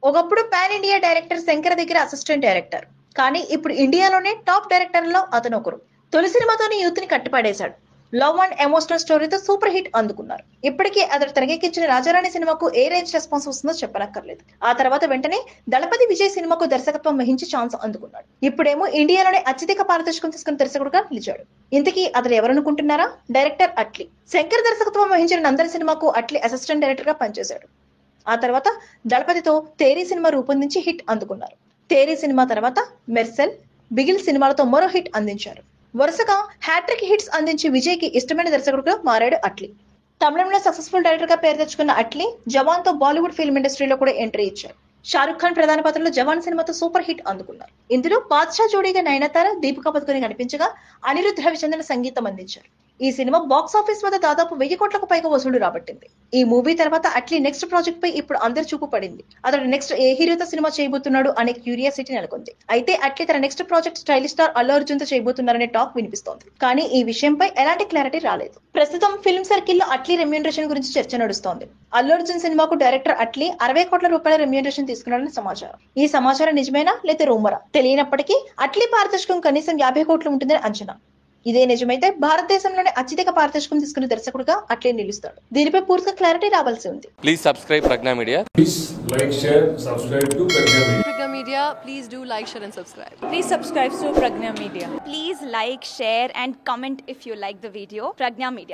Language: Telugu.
ఒకప్పుడు పాన్ ఇండియా డైరెక్టర్ శంకర్ దగ్గర అసిస్టెంట్ డైరెక్టర్, కానీ ఇప్పుడు ఇండియాలోనే టాప్ డైరెక్టర్ లో అతను ఒకరు. తొలి సినిమాతోనే యూత్ ని కట్టిపడేశాడు. లవ్ అండ్ ఎమోషనల్ స్టోరీతో సూపర్ హిట్ అందుకున్నారు. ఇప్పటికీ అతడు తెరకెక్కించిన రాజారాణి సినిమాకు ఏ రేంజ్ రెస్పాన్స్ వస్తుందో చెప్పనక్కర్లేదు. ఆ తర్వాత వెంటనే దళపతి విజయ్ సినిమాకు దర్శకత్వం వహించి ఛాన్స్ అందుకున్నాడు. ఇప్పుడేమో ఇండియాలోనే అత్యధిక పారితోషికం తీసుకున్న దర్శకుడుగా నిలిచాడు. ఇంతకీ అతడు ఎవరనుకుంటున్నారా? డైరెక్టర్ అట్లీ. శంకర్ దర్శకత్వం వహించిన నందరి సినిమాకు అట్లీ అసిస్టెంట్ డైరెక్టర్ గా పనిచేశాడు. ఆ తర్వాత దళపతితో తేరీ సినిమా రూపొందించి హిట్ అందుకున్నారు. తేరీ సినిమా తర్వాత మెర్సెల్, బిగిల్ సినిమాలతో మరో హిట్ అందించారు. వరుసగా హ్యాట్రిక్ హిట్స్ అందించి విజయ్ కి ఇష్టమైన దర్శకుడుగా మారాడు అట్లీ. తమిళంలో సక్సెస్ఫుల్ డైరెక్టర్ గా పేరు తెచ్చుకున్న అట్లీ జవాన్ తో బాలీవుడ్ ఫిల్మ్ ఇండస్ట్రీలో కూడా ఎంట్రీ ఇచ్చారు. షారుఖ్ ఖాన్ ప్రధాన పాత్రలో జవాన్ సినిమాతో సూపర్ హిట్ అందుకున్నారు. ఇందులో బాద్షా జోడీగా నయనతార, దీపికా పదుకొని కనిపించగా అనిరుద్ధ్ రవిచంద్రన్ సంగీతం అందించారు. ఈ సినిమా బాక్స్ ఆఫీస్ వద్ద దాదాపు 1000 కోట్లకు పైగా వసూళ్లు రాబట్టింది. ఈ మూవీ తర్వాత అట్లీ నెక్స్ట్ ప్రాజెక్ట్ పై ఇప్పుడు అందరి చూపు పడింది. అతడు నెక్స్ట్ ఏ హీరోతో సినిమా చేయబోతున్నాడు అనే క్యూరియాసిటీ నెలకొంది. అయితే అట్లీ తన next project stylish star Allu Arjun తో చేయబోతున్నారనే టాక్ వినిపిస్తోంది. కానీ ఈ విషయంపై ఎలాంటి క్లారిటీ రాలేదు. ప్రస్తుతం ఫిల్మ్ సర్కిల్ లో అట్లీ రెమ్యూనరేషన్ గురించి చర్చ నడుస్తోంది. అల్లు అర్జున్ సినిమాకు డైరెక్టర్ అట్లీ 60 కోట్ల రూపాయల రెమ్యూనరేషన్ తీసుకున్నాడని సమాచారం. ఈ సమాచారం నిజమేనా లేదా రూమరా తెలియనప్పటికీ అట్లీ పారితోషికం కనీసం 50 కోట్లు ఉంటుందని అంచనా. ఇదే నిజమైతే భారతదేశంలోనే అత్యధిక పారితోషికం తీసుకున్న దర్శకుడుగా అట్లే నిలుస్తాడు. దీనిపై పూర్తిగా క్లారిటీ రావాల్సి ఉంది. Please subscribe Pragna media. Please like, share, subscribe to Pragya Media. Pragya Media, please do like, share and subscribe. Please subscribe to Pragya Media. Please like, share and comment if you like the video. Pragya Media.